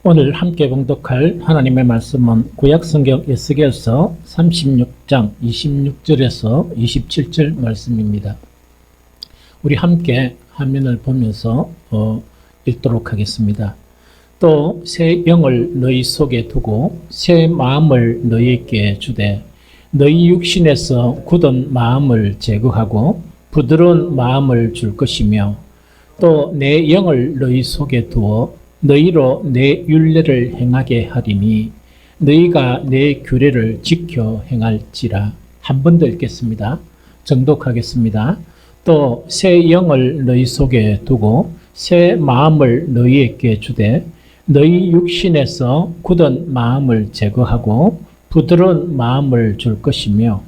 오늘 함께 봉독할 하나님의 말씀은 구약성경 에스겔서 36장 26절에서 27절 말씀입니다. 우리 함께 화면을 보면서 읽도록 하겠습니다. 또 새 영을 너희 속에 두고 새 마음을 너희에게 주되 너희 육신에서 굳은 마음을 제거하고 부드러운 마음을 줄 것이며 또 내 영을 너희 속에 두어 너희로 내 율례를 행하게 하리니 너희가 내 규례를 지켜 행할지라. 한 번 더 읽겠습니다. 정독하겠습니다. 또 새 영을 너희 속에 두고 새 마음을 너희에게 주되 너희 육신에서 굳은 마음을 제거하고 부드러운 마음을 줄 것이며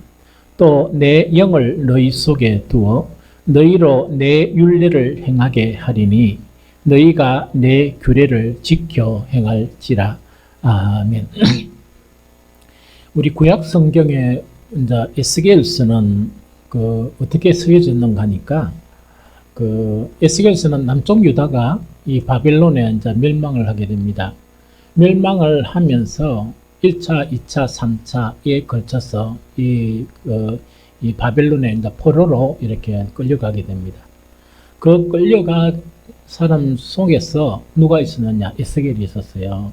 또 내 영을 너희 속에 두어 너희로 내 율례를 행하게 하리니 너희가 내 규례를 지켜 행할지라. 아멘. 우리 구약 성경에 이제 에스겔서는 어떻게 쓰여졌는가 하니까 에스겔서는 남쪽 유다가 이 바벨론에 이제 멸망을 하게 됩니다. 멸망을 하면서 1차, 2차, 3차에 걸쳐서 이 바벨론에 이제 포로로 이렇게 끌려가게 됩니다. 그 끌려간 사람 속에서 누가 있었느냐? 에스겔이 있었어요.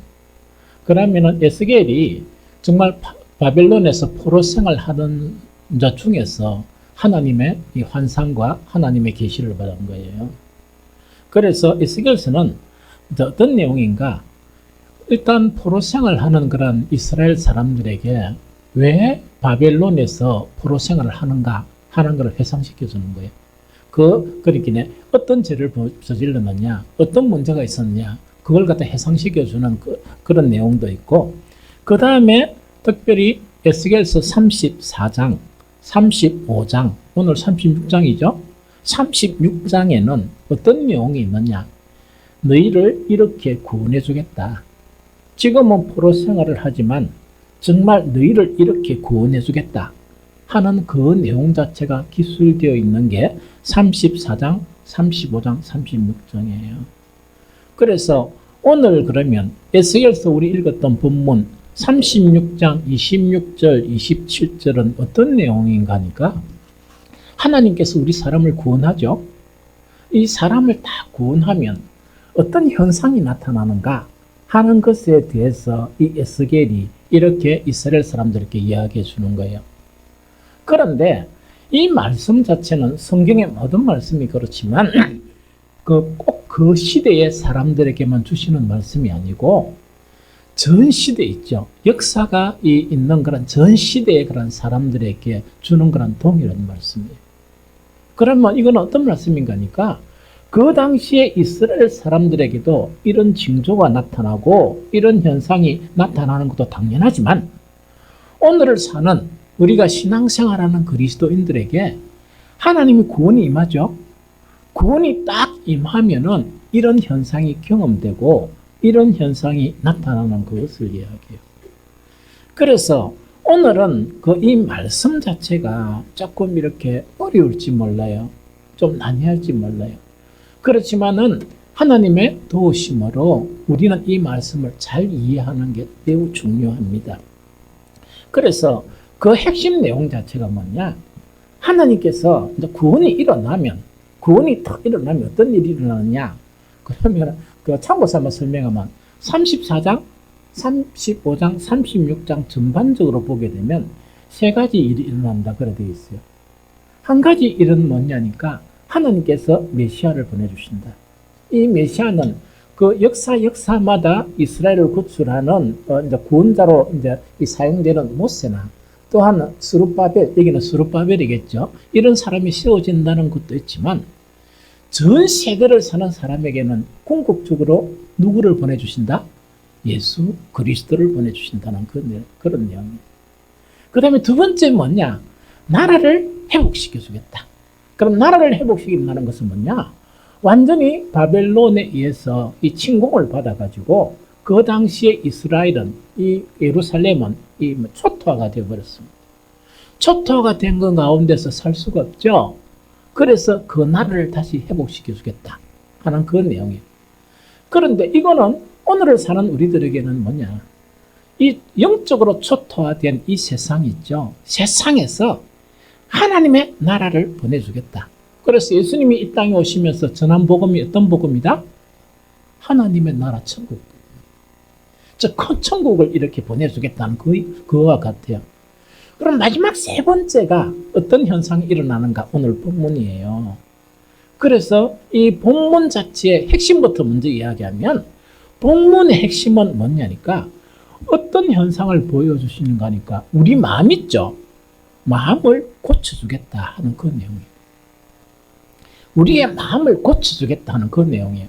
그러면은 에스겔이 정말 바벨론에서 포로 생활하던 자 중에서 하나님의 이 환상과 하나님의 계시를 받은 거예요. 그래서 에스겔서는 어떤 내용인가? 일단 포로 생활하는 그런 이스라엘 사람들에게 왜 바벨론에서 포로 생활을 하는가 하는 것을 회상시켜 주는 거예요. 그렇기에 어떤 죄를 저질렀느냐, 어떤 문제가 있었느냐, 그걸 갖다 해상시켜주는 그런 내용도 있고, 그 다음에 특별히 에스겔서 34장, 35장, 오늘 36장이죠. 36장에는 어떤 내용이 있느냐, 너희를 이렇게 구원해 주겠다. 지금은 포로 생활을 하지만 정말 너희를 이렇게 구원해 주겠다 하는 그 내용 자체가 기술되어 있는 게 34장, 35장, 36장이에요. 그래서 오늘 그러면 에스겔서 우리 읽었던 본문 36장 26절, 27절은 어떤 내용인가 하니까 하나님께서 우리 사람을 구원하죠. 이 사람을 다 구원하면 어떤 현상이 나타나는가 하는 것에 대해서 이 에스겔이 이렇게 이스라엘 사람들에게 이야기해 주는 거예요. 그런데 이 말씀 자체는 성경의 모든 말씀이 그렇지만 꼭 그 시대의 사람들에게만 주시는 말씀이 아니고 전 시대 있죠. 역사가 있는 그런 전 시대의 그런 사람들에게 주는 그런 동일한 말씀이에요. 그러면 이건 어떤 말씀인가 하니까 그 당시에 이스라엘 사람들에게도 이런 징조가 나타나고 이런 현상이 나타나는 것도 당연하지만 오늘을 사는 우리가 신앙생활하는 그리스도인들에게 하나님의 구원이 임하죠. 구원이 딱 임하면은 이런 현상이 경험되고 이런 현상이 나타나는 것을 이야기해요. 그래서 오늘은 이 말씀 자체가 조금 이렇게 어려울지 몰라요. 좀 난해할지 몰라요. 그렇지만은 하나님의 도우심으로 우리는 이 말씀을 잘 이해하는 게 매우 중요합니다. 그래서 그 핵심 내용 자체가 뭐냐? 하나님께서 이제 구원이 딱 일어나면 어떤 일이 일어나느냐? 그러면 참고 삼아 설명하면 34장, 35장, 36장 전반적으로 보게 되면 세 가지 일이 일어난다 그래 되어 있어요. 한 가지 일은 뭐냐니까 하나님께서 메시아를 보내주신다. 이 메시아는 그 역사마다 이스라엘을 구출하는 이제 구원자로 이제 사용되는 모세나 또한 스룹바벨, 여기는 스룹바벨이겠죠. 이런 사람이 세워진다는 것도 있지만 전 세대를 사는 사람에게는 궁극적으로 누구를 보내주신다? 예수 그리스도를 보내주신다는 그런 내용이에요. 그 다음에 두 번째 뭐냐? 나라를 회복시켜주겠다. 그럼 나라를 회복시킨다는 것은 뭐냐? 완전히 바벨론에 의해서 이 침공을 받아가지고 그 당시에 이스라엘은 이 예루살렘은 초토화가 되어버렸습니다. 초토화가 된 것 가운데서 살 수가 없죠. 그래서 그 나라를 다시 회복시켜주겠다 하는 그 내용이에요. 그런데 이거는 오늘을 사는 우리들에게는 뭐냐? 이 영적으로 초토화된 이 세상 있죠. 세상에서 하나님의 나라를 보내주겠다. 그래서 예수님이 이 땅에 오시면서 전한 복음이 어떤 복음이다? 하나님의 나라 천국. 즉, 큰 천국을 이렇게 보내주겠다는 그와 같아요. 그럼 마지막 세 번째가 어떤 현상이 일어나는가? 오늘 본문이에요. 그래서 이 본문 자체의 핵심부터 먼저 이야기하면 본문의 핵심은 뭐냐니까 어떤 현상을 보여주시는가 하니까 우리 마음 있죠. 마음을 고쳐주겠다 하는 그 내용이에요. 우리의 마음을 고쳐주겠다 하는 그 내용이에요.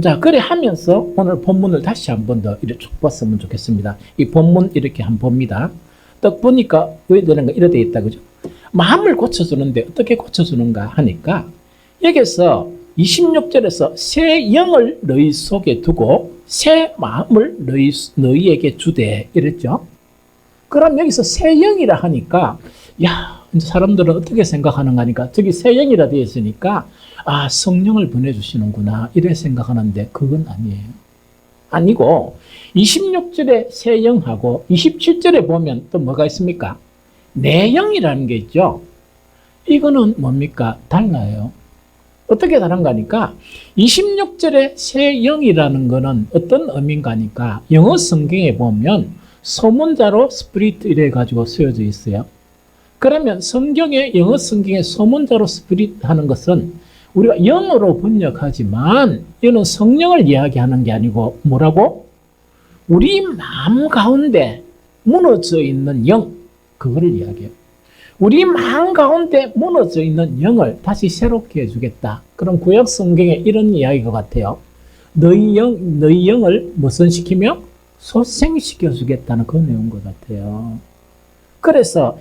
자, 그래 하면서 오늘 본문을 다시 한 번 더 이렇게 쭉 봤으면 좋겠습니다. 이 본문 이렇게 한번 봅니다. 딱 보니까 왜 되는가 이래 돼 있다, 그죠? 마음을 고쳐주는데 어떻게 고쳐주는가 하니까 여기서 26절에서 새 영을 너희 속에 두고 새 마음을 너희에게 주되 이랬죠. 그럼 여기서 새 영이라 하니까 야, 이제 사람들은 어떻게 생각하는가 하니까 저기 새 영이라 되어 있으니까 아, 성령을 보내주시는구나 이래 생각하는데 그건 아니에요. 아니고 26절에 새 영하고 27절에 보면 또 뭐가 있습니까? 내 영이라는 게 있죠. 이거는 뭡니까? 달라요. 어떻게 다른가 하니까 26절에 새 영이라는 거는 어떤 의미인가 하니까 영어 성경에 보면 소문자로 스피릿 이래 가지고 쓰여져 있어요. 그러면 영어 성경에 소문자로 스피릿 하는 것은 우리가 영어로 번역하지만 이는 성령을 이야기하는 게 아니고 뭐라고? 우리 마음 가운데 무너져 있는 영, 그거를 이야기해요. 우리 마음 가운데 무너져 있는 영을 다시 새롭게 해주겠다. 그럼 구약 성경에 이런 이야기가 같아요. 너희 영을 무슨 시키며? 소생시켜 주겠다는 그 내용인 것 같아요. 그래서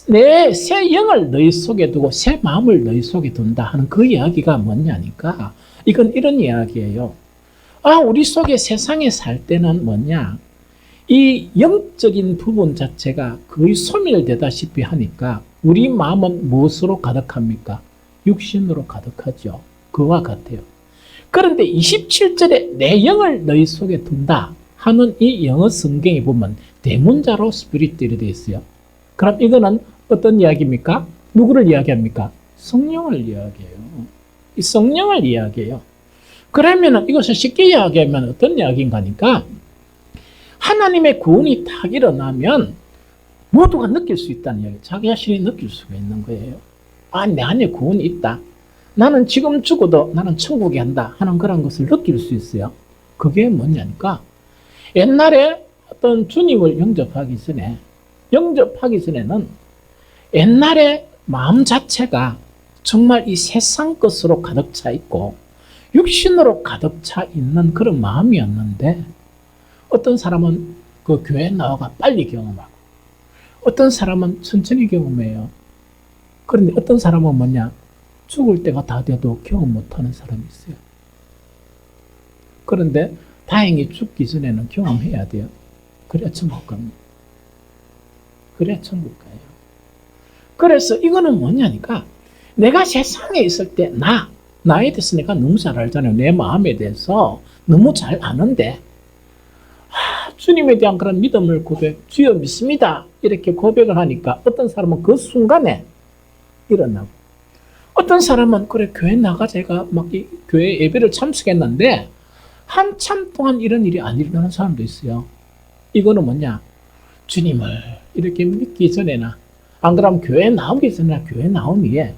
내 새 영을 너희 속에 두고 새 마음을 너희 속에 둔다 하는 그 이야기가 뭐냐니까 이건 이런 이야기예요. 아, 우리 속에 세상에 살 때는 뭐냐? 이 영적인 부분 자체가 거의 소멸되다시피 하니까 우리 마음은 무엇으로 가득합니까? 육신으로 가득하죠. 그와 같아요. 그런데 27절에 내 영을 너희 속에 둔다 하는 이 영어 성경에 보면 대문자로 스피릿들이 되어 있어요. 그럼 이거는 어떤 이야기입니까? 누구를 이야기합니까? 성령을 이야기해요. 이 성령을 이야기해요. 그러면 이것을 쉽게 이야기하면 어떤 이야기인가 하니까 하나님의 구원이 딱 일어나면 모두가 느낄 수 있다는 이야기. 자기 자신이 느낄 수가 있는 거예요. 아, 내 안에 구원이 있다. 나는 지금 죽어도 나는 천국에 간다 하는 그런 것을 느낄 수 있어요. 그게 뭐냐니까 옛날에 어떤 주님을 영접하기 전에는 옛날에 마음 자체가 정말 이 세상 것으로 가득 차 있고 육신으로 가득 차 있는 그런 마음이었는데 어떤 사람은 그 교회에 나와가 빨리 경험하고 어떤 사람은 천천히 경험해요. 그런데 어떤 사람은 뭐냐? 죽을 때가 다 돼도 경험 못하는 사람이 있어요. 그런데 다행히 죽기 전에는 경험해야 돼요. 그래야 천국 갑니다. 그래야 천국 가요. 그래서 이거는 뭐냐니까 내가 세상에 있을 때 나에 대해서 내가 너무 잘 알잖아요. 내 마음에 대해서 너무 잘 아는데 주님에 대한 그런 믿음을 주여 믿습니다. 이렇게 고백을 하니까 어떤 사람은 그 순간에 일어나고 어떤 사람은 그래 교회 나가자가 막 이 교회 예배를 참석했는데 한참 동안 이런 일이 안 일어나는 사람도 있어요. 이거는 뭐냐? 주님을 이렇게 믿기 전에나 안 그러면 교회 나오기 전에나 교회 나온 뒤에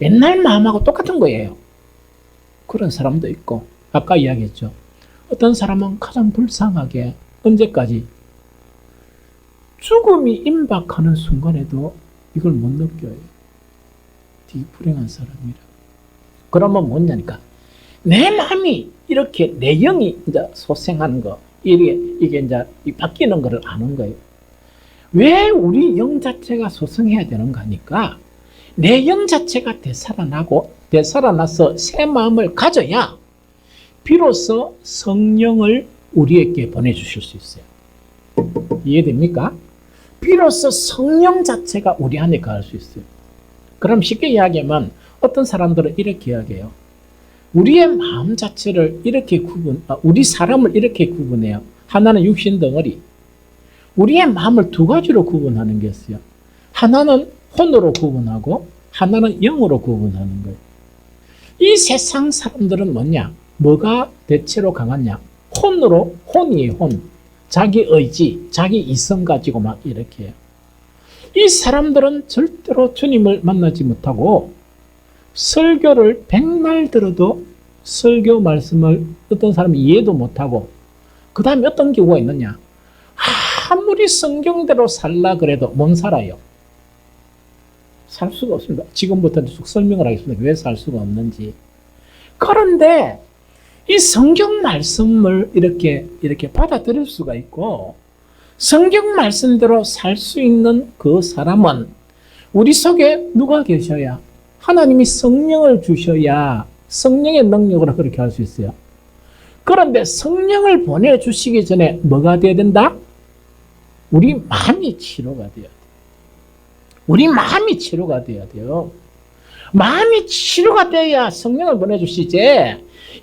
옛날 마음하고 똑같은 거예요. 그런 사람도 있고 아까 이야기했죠. 어떤 사람은 가장 불쌍하게 언제까지 죽음이 임박하는 순간에도 이걸 못 느껴요. 되게 불행한 사람이라. 그러면 뭐냐니까 내 마음이 이렇게 내 영이 이제 소생하는 거 이게 이제 바뀌는 것을 아는 거예요. 왜 우리 영 자체가 소생해야 되는가 하니까 내 영 자체가 되살아나서 새 마음을 가져야 비로소 성령을 우리에게 보내주실 수 있어요. 이해됩니까? 비로소 성령 자체가 우리 안에 가할 수 있어요. 그럼 쉽게 이야기하면 어떤 사람들은 이렇게 이야기해요. 우리의 마음 자체를 이렇게 우리 사람을 이렇게 구분해요. 하나는 육신 덩어리. 우리의 마음을 두 가지로 구분하는 게 있어요. 하나는 혼으로 구분하고 하나는 영으로 구분하는 거예요. 이 세상 사람들은 뭐냐? 뭐가 대체로 강하냐? 혼이에요, 혼. 자기 의지, 자기 이성 가지고 막 이렇게 해요. 이 사람들은 절대로 주님을 만나지 못하고 설교를 백날 들어도 설교 말씀을 어떤 사람이 이해도 못하고 그 다음에 어떤 경우가 있느냐? 아무리 성경대로 살라 그래도 못 살아요. 살 수가 없습니다. 지금부터 쭉 설명을 하겠습니다. 왜 살 수가 없는지. 그런데 이 성경 말씀을 이렇게 받아들일 수가 있고 성경 말씀대로 살 수 있는 그 사람은 우리 속에 누가 계셔야 하나님이 성령을 주셔야 성령의 능력으로 그렇게 할 수 있어요. 그런데 성령을 보내주시기 전에 뭐가 돼야 된다? 우리 마음이 치료가 돼야 돼요. 우리 마음이 치료가 돼야 돼요. 마음이 치료가 돼야 성령을 보내주시지.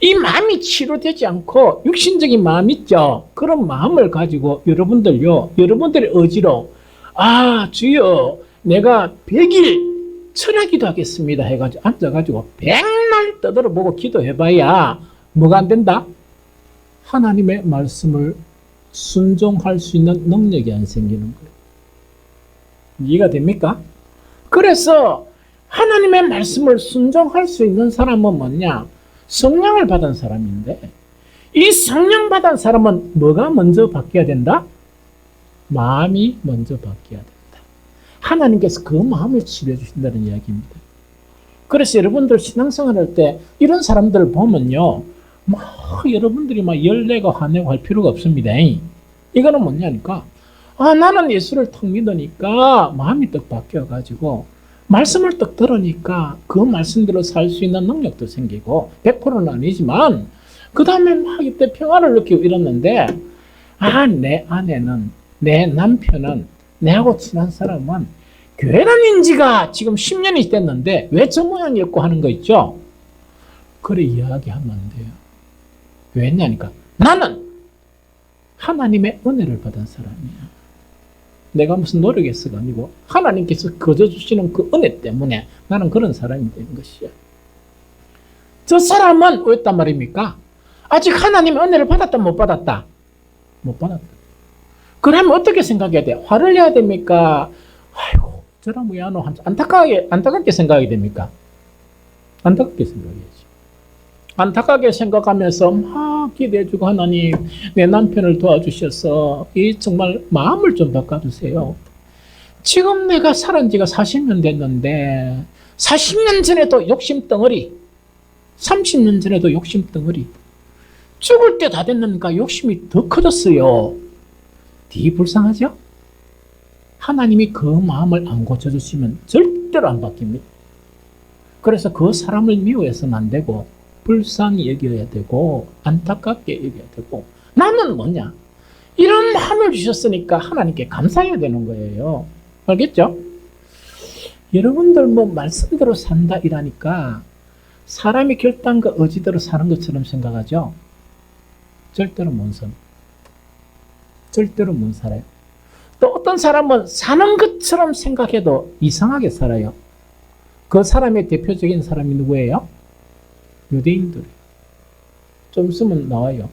이 마음이 치료되지 않고 육신적인 마음 있죠. 그런 마음을 가지고 여러분들의 의지로 주여 내가 100일 철야기도 하겠습니다 해가지고 앉아가지고 백날 떠들어보고 기도해봐야 뭐가 안 된다? 하나님의 말씀을 순종할 수 있는 능력이 안 생기는 거예요. 이해가 됩니까? 그래서 하나님의 말씀을 순종할 수 있는 사람은 뭐냐? 성령을 받은 사람인데 이 성령 받은 사람은 뭐가 먼저 바뀌어야 된다? 마음이 먼저 바뀌어야 된다. 하나님께서 그 마음을 치료해 주신다는 이야기입니다. 그래서 여러분들 신앙생활 할 때 이런 사람들을 보면요, 여러분들이 열내고 화내고 할 필요가 없습니다. 이거는 뭐냐니까, 나는 예수를 탁 믿으니까 마음이 떡 바뀌어가지고 말씀을 떡 들으니까 그 말씀대로 살 수 있는 능력도 생기고 100%는 아니지만 그 다음에 막 이때 평화를 느끼고 이랬는데 내 아내는 내 남편은 내하고 친한 사람은 교회 다닌 지가 지금 10년이 됐는데 왜 저 모양이었고 하는 거 있죠? 그래 이야기하면 안 돼요. 왜냐니까 나는 하나님의 은혜를 받은 사람이야. 내가 무슨 노력해서가 아니고 하나님께서 거저 주시는 그 은혜 때문에 나는 그런 사람이 된 것이야. 저 사람은 왜였단 말입니까? 아직 하나님의 은혜를 받았다 못 받았다? 못 받았다. 그러면 어떻게 생각해야 돼? 화를 내야 됩니까? 아이고 저랑 뭐야 너 안타깝게 생각하게 됩니까? 안타깝게 생각해야지. 안타깝게 생각하면서 막 기대해주고 하나님 내 남편을 도와주셔서 이 정말 마음을 좀 바꿔주세요. 지금 내가 살은 지가 40년 됐는데 40년 전에도 욕심덩어리 30년 전에도 욕심덩어리 죽을 때 다 됐는가 욕심이 더 커졌어요. 되게 불쌍하죠? 하나님이 그 마음을 안 고쳐주시면 절대로 안 바뀝니다. 그래서 그 사람을 미워해서는 안 되고 불쌍히 여겨야 되고 안타깝게 여겨야 되고 나는 뭐냐? 이런 마음을 주셨으니까 하나님께 감사해야 되는 거예요. 알겠죠? 여러분들 말씀대로 산다 이라니까 사람이 결단과 의지대로 사는 것처럼 생각하죠? 절대로 못 삽니다. 절대로 못 살아요. 또 어떤 사람은 사는 것처럼 생각해도 이상하게 살아요. 그 사람의 대표적인 사람이 누구예요? 유대인들. 좀 있으면 나와요.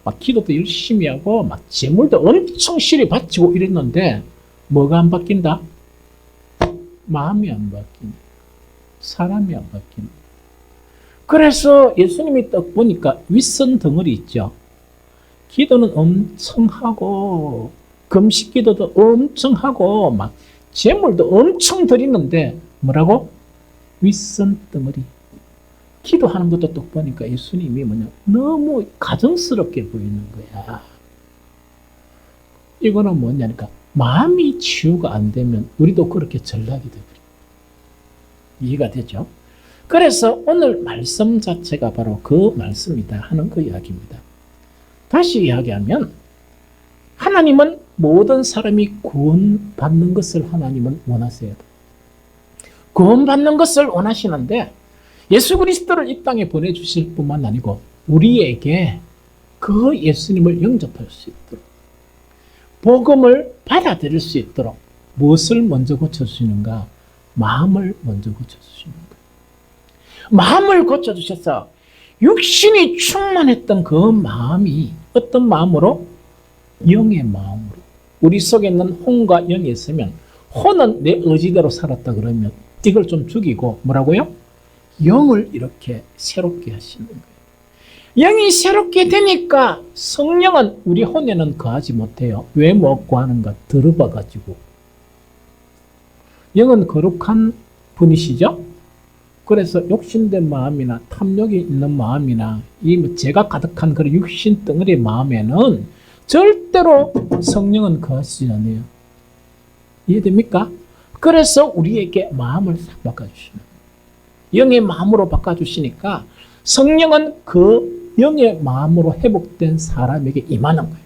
막 기도도 열심히 하고 막 재물도 엄청 실이 바치고 이랬는데 뭐가 안 바뀐다? 마음이 안 바뀐다. 사람이 안 바뀐다. 그래서 예수님이 딱 보니까 윗선 덩어리 있죠. 기도는 엄청 하고 금식 기도도 엄청 하고 막 재물도 엄청 드리는데 뭐라고? 윗선 덩어리. 기도하는 것도 딱 보니까 예수님이 너무 가정스럽게 보이는 거야. 이거는 뭐냐니까 마음이 치유가 안 되면 우리도 그렇게 전락이 되버려. 이해가 되죠? 그래서 오늘 말씀 자체가 바로 그 말씀이다 하는 그 이야기입니다. 다시 이야기하면 하나님은 모든 사람이 구원받는 것을 하나님은 원하세요. 구원받는 것을 원하시는데 예수 그리스도를 이 땅에 보내주실 뿐만 아니고 우리에게 그 예수님을 영접할 수 있도록 복음을 받아들일 수 있도록 무엇을 먼저 고쳐주시는가? 마음을 먼저 고쳐주시는 거예요. 마음을 고쳐주셔서 육신이 충만했던 그 마음이 어떤 마음으로? 영의 마음으로. 우리 속에 있는 혼과 영이 있으면 혼은 내 의지대로 살았다 그러면 이걸 좀 죽이고 뭐라고요? 영을 이렇게 새롭게 하시는 거예요. 영이 새롭게 되니까 성령은 우리 혼에는 거하지 못해요. 왜 못 거하는가? 들어봐가지고. 영은 거룩한 분이시죠? 그래서 욕심된 마음이나 탐욕이 있는 마음이나 이 죄가 가득한 그런 육신 덩어리 마음에는 절대로 성령은 거하시지 않아요. 이해됩니까? 그래서 우리에게 마음을 싹 바꿔주시는 거예요. 영의 마음으로 바꿔주시니까 성령은 그 영의 마음으로 회복된 사람에게 임하는 거예요.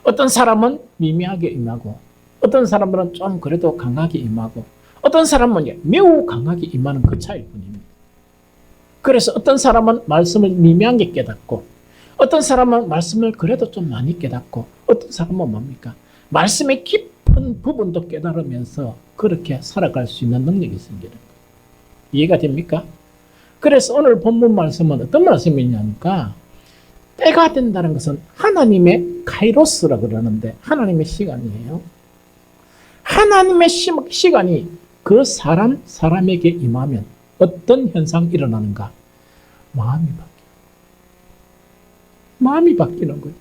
어떤 사람은 미미하게 임하고 어떤 사람들은 좀 그래도 강하게 임하고 어떤 사람은 매우 강하게 임하는 그 차이일 뿐입니다. 그래서 어떤 사람은 말씀을 미미하게 깨닫고 어떤 사람은 말씀을 그래도 좀 많이 깨닫고 어떤 사람은 뭡니까? 말씀의 깊은 부분도 깨달으면서 그렇게 살아갈 수 있는 능력이 생기는 거예요. 이해가 됩니까? 그래서 오늘 본문 말씀은 어떤 말씀이냐니까 때가 된다는 것은 하나님의 카이로스라 그러는데 하나님의 시간이에요. 하나님의 시간이 그 사람에게 임하면 어떤 현상이 일어나는가? 마음이 바뀌는 거예요.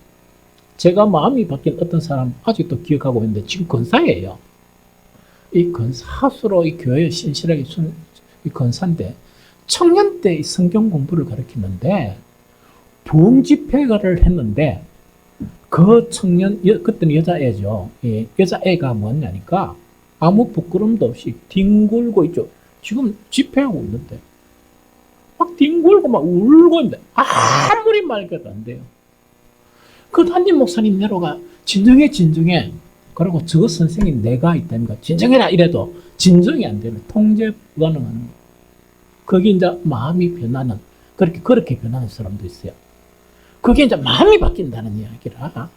제가 마음이 바뀐 어떤 사람 아직도 기억하고 있는데 지금 권사예요. 이 권사수로 이 교회에 신실하게 이 권사인데 청년 때 성경 공부를 가르치는데 부흥 집회를 했는데 그 청년 그때는 여자애죠. 여자애가 뭐냐니까 아무 부끄럼도 없이 뒹굴고 있죠. 지금 집회하고 있는데 막 뒹굴고 막 울고 있는데 아무리 말해도 안 돼요. 그 담임 목사님 내려가 진정해. 그리고 저 선생님 내가 있다니까 진정해라 이래도 진정이 안 되는 통제 불가능한 거예요. 거기 이제 마음이 변하는 그렇게 변하는 사람도 있어요. 그게 이제 마음이 바뀐다는 이야기라.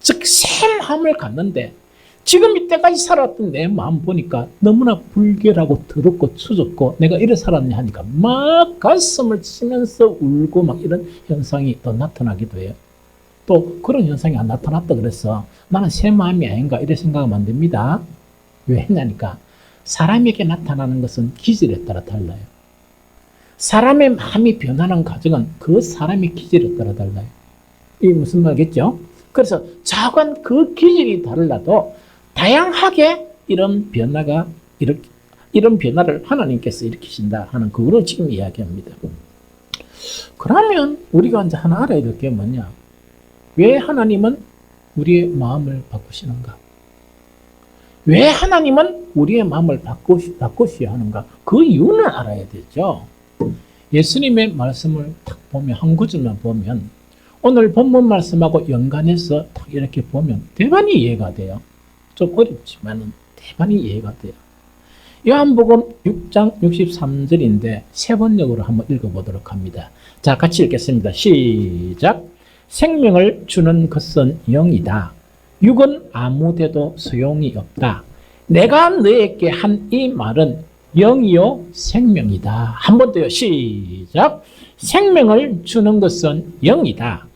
즉 새 마음을 갖는데 지금 이때까지 살았던 내 마음 보니까 너무나 불결하고 더럽고 추졌고 내가 이래 살았냐 하니까 막 가슴을 치면서 울고 막 이런 현상이 또 나타나기도 해요. 또 그런 현상이 안 나타났다 그래서 나는 새 마음이 아닌가 이래 생각하면 안 됩니다. 왜 했냐니까 사람에게 나타나는 것은 기질에 따라 달라요. 사람의 마음이 변하는 과정은 그 사람의 기질에 따라 달라요. 이게 무슨 말이겠죠? 그래서 작은 그 기질이 달라도 다양하게 이런 변화를 하나님께서 일으키신다 하는 그거를 지금 이야기합니다. 그러면 우리가 이제 하나 알아야 될 게 뭐냐? 왜 하나님은 우리의 마음을 바꾸시는가? 왜 하나님은 우리의 마음을 바꾸셔야 하는가? 그 이유는 알아야 되죠. 예수님의 말씀을 딱 보면 한 구절만 보면 오늘 본문 말씀하고 연관해서 딱 이렇게 보면 대단히 이해가 돼요. 좀 어렵지만 대단히 이해가 돼요. 요한복음 6장 63절인데 세 번역으로 한번 읽어보도록 합니다. 자, 같이 읽겠습니다. 시작. 생명을 주는 것은 영이다. 육은 아무데도 소용이 없다. 내가 너에게 한 이 말은 영이요 생명이다. 한 번 더요. 시작. 생명을 주는 것은 영이다.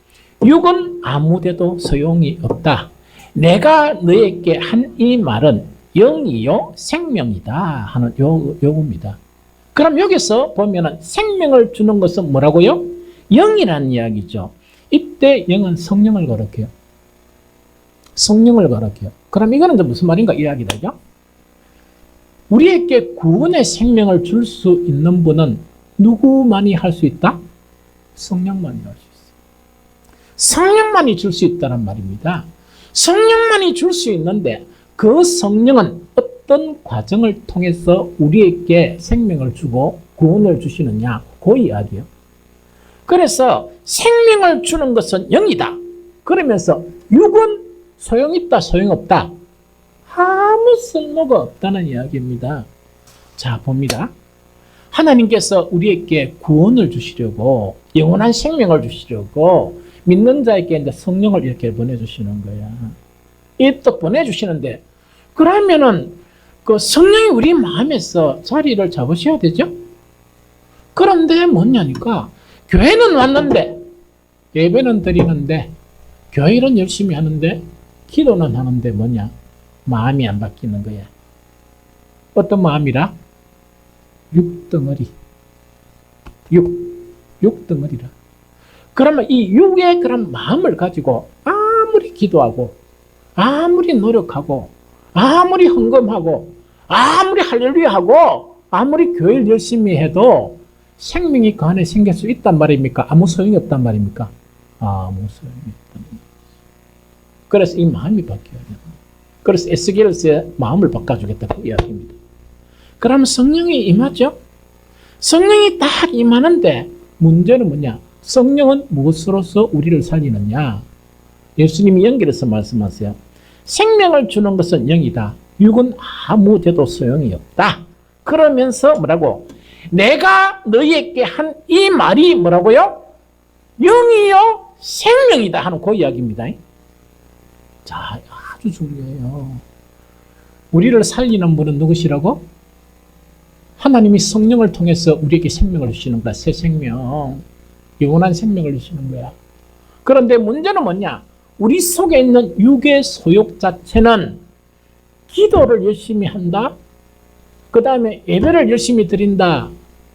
육은 아무데도 소용이 없다. 내가 너에게 한 이 말은 영이요 생명이다 하는 요겁니다. 그럼 여기서 보면은 생명을 주는 것은 뭐라고요? 영이라는 이야기죠. 이때 영은 성령을 거룩해요. 성령을 거룩해요. 그럼 이거는 무슨 말인가 이야기되죠? 우리에게 구원의 생명을 줄 수 있는 분은 누구만이 할 수 있다? 성령만이 할 수 있어요. 성령만이 줄 수 있다는 말입니다. 성령만이 줄 수 있는데 그 성령은 어떤 과정을 통해서 우리에게 생명을 주고 구원을 주시느냐 그 이야기예요. 그래서 생명을 주는 것은 영이다. 그러면서 육은 소용있다 소용없다. 아무 쓸모가 없다는 이야기입니다. 자 봅니다. 하나님께서 우리에게 구원을 주시려고 영원한 생명을 주시려고 믿는 자에게 이제 성령을 이렇게 보내주시는 거야. 이또 보내주시는데 그러면은 그 성령이 우리 마음에서 자리를 잡으셔야 되죠. 그런데 뭐냐니까 교회는 왔는데 예배는 드리는데 교회는 열심히 하는데 기도는 하는데 뭐냐 마음이 안 바뀌는 거야. 어떤 마음이라? 육덩어리. 육덩어리라. 그러면 이 육의 그런 마음을 가지고 아무리 기도하고 아무리 노력하고 아무리 헌금하고 아무리 할렐루야하고 아무리 교회를 열심히 해도 생명이 그 안에 생길 수 있단 말입니까? 아무 소용이 없단 말입니까? 아무 소용이 없단 말입니다. 그래서 이 마음이 바뀌어야 돼요. 그래서 에스겔서의 마음을 바꿔주겠다고 이야기합니다. 그러면 성령이 임하죠? 성령이 딱 임하는데 문제는 뭐냐? 성령은 무엇으로서 우리를 살리느냐? 예수님이 연결해서 말씀하세요. 생명을 주는 것은 영이다. 육은 아무 데도 소용이 없다. 그러면서 뭐라고? 내가 너희에게 한 이 말이 뭐라고요? 영이요 생명이다 하는 그 이야기입니다. 자, 아주 중요해요. 우리를 살리는 분은 누구시라고? 하나님이 성령을 통해서 우리에게 생명을 주시는 거야. 새 생명. 영원한 생명을 주시는 거야. 그런데 문제는 뭐냐? 우리 속에 있는 육의 소욕 자체는 기도를 열심히 한다. 그 다음에 예배를 열심히 드린다.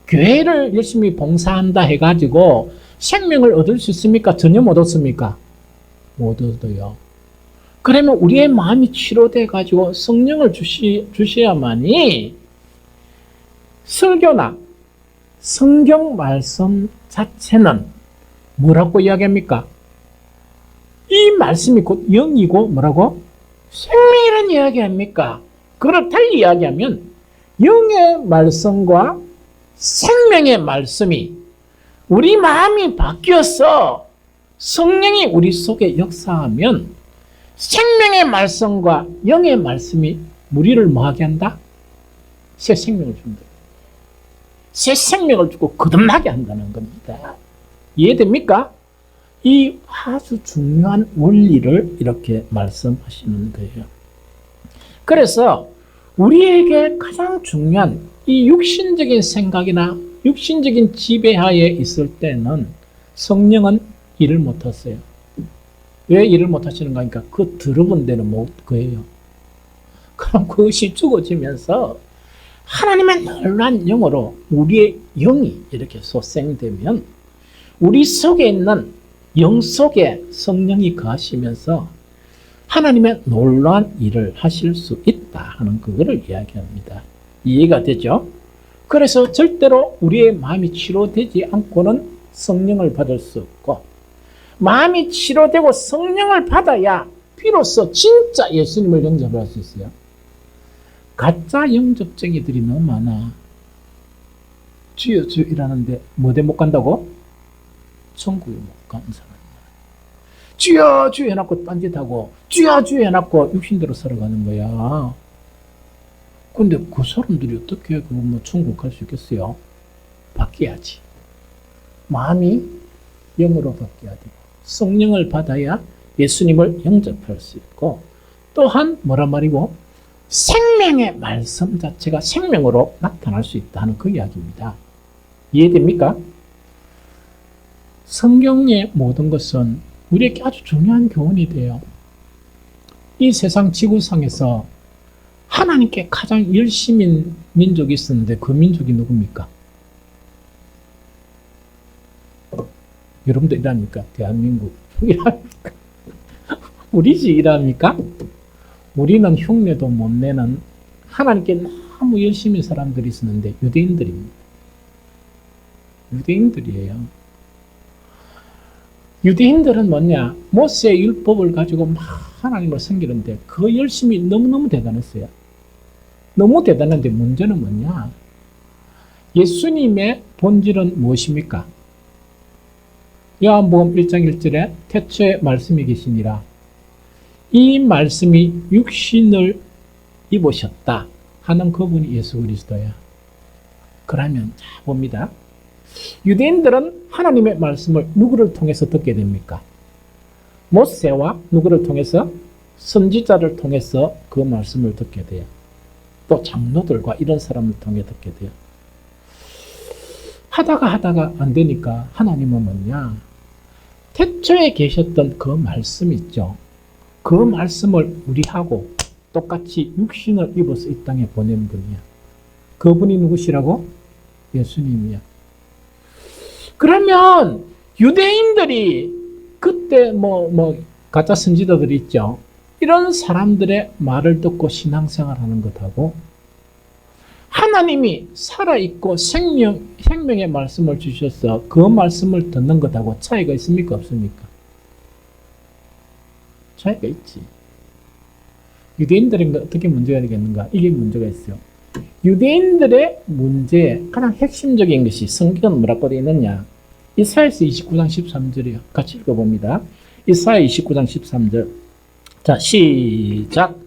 교회를 열심히 봉사한다 해가지고 생명을 얻을 수 있습니까? 전혀 못 얻습니까? 못 얻어요. 그러면 우리의 마음이 치료돼 가지고 성령을 주셔야만이 설교나 성경 말씀 자체는 뭐라고 이야기합니까? 이 말씀이 곧 영이고 뭐라고? 생명이라는 이야기 아닙니까? 그걸 달리 이야기하면 영의 말씀과 생명의 말씀이 우리 마음이 바뀌어서 성령이 우리 속에 역사하면 생명의 말씀과 영의 말씀이 우리를 뭐하게 한다? 새 생명을 준다. 새 생명을 주고 거듭나게 한다는 겁니다. 이해됩니까? 이 아주 중요한 원리를 이렇게 말씀하시는 거예요. 그래서 우리에게 가장 중요한 이 육신적인 생각이나 육신적인 지배하에 있을 때는 성령은 일을 못하세요. 왜 일을 못하시는가 하니까 그 더러운 데는 못 거예요. 그럼 그것이 죽어지면서 하나님의 놀라운 영으로 우리의 영이 이렇게 소생되면 우리 속에 있는 영 속에 성령이 거하시면서 하나님의 놀라운 일을 하실 수 있다 하는 그거를 이야기합니다. 이해가 되죠? 그래서 절대로 우리의 마음이 치료되지 않고는 성령을 받을 수 없고 마음이 치료되고 성령을 받아야 비로소 진짜 예수님을 영접할 수 있어요. 가짜 영접쟁이들이 너무 많아. 주여 주여 이라는데 뭐대 못 간다고? 천국에 못 가는 사람. 주여 주여 해놓고 딴짓하고 주여 주여 해놓고 육신대로 살아가는 거야. 근데 그 사람들이 어떻게 뭐 천국 갈 수 있겠어요? 바뀌어야지. 마음이 영으로 바뀌어야 되고 성령을 받아야 예수님을 영접할 수 있고 또한 뭐란 말이고 생명의 말씀 자체가 생명으로 나타날 수 있다는 그 이야기입니다. 이해됩니까? 성경의 모든 것은 우리에게 아주 중요한 교훈이 돼요. 이 세상 지구상에서 하나님께 가장 열심인 민족이 있었는데 그 민족이 누굽니까? 여러분도 일합니까? 대한민국 일합니까? 우리지 일합니까? 우리는 흉내도 못 내는 하나님께 너무 열심히 사람들이 있었는데 유대인들입니다. 유대인들이에요. 유대인들은 뭐냐? 모세의 율법을 가지고 막 하나님을 섬기는데 그 열심이 너무너무 대단했어요. 너무 대단한데 문제는 뭐냐? 예수님의 본질은 무엇입니까? 요한복음 1장 1절에 태초에 말씀이 계시니라. 이 말씀이 육신을 입으셨다 하는 그분이 예수 그리스도야. 그러면 자 봅니다. 유대인들은 하나님의 말씀을 누구를 통해서 듣게 됩니까? 모세와 누구를 통해서? 선지자를 통해서 그 말씀을 듣게 돼요. 또 장로들과 이런 사람을 통해 듣게 돼요. 하다가 안 되니까 하나님은 뭐냐? 태초에 계셨던 그 말씀 있죠. 그 말씀을 우리하고 똑같이 육신을 입어서 이 땅에 보낸 분이야. 그분이 누구시라고? 예수님이야. 그러면 유대인들이 그때 가짜 선지자들 있죠. 이런 사람들의 말을 듣고 신앙생활하는 것하고 하나님이 살아있고 생명의 말씀을 주셔서 그 말씀을 듣는 것하고 차이가 있습니까? 없습니까? 차이가 있지. 유대인들은 어떻게 문제가 되겠는가? 이게 문제가 있어요. 유대인들의 문제의 가장 핵심적인 것이 성경은 뭐라고 되어 있느냐? 이사야서 29장 13절이요. 같이 읽어봅니다. 이사야 29장 13절. 자, 시작.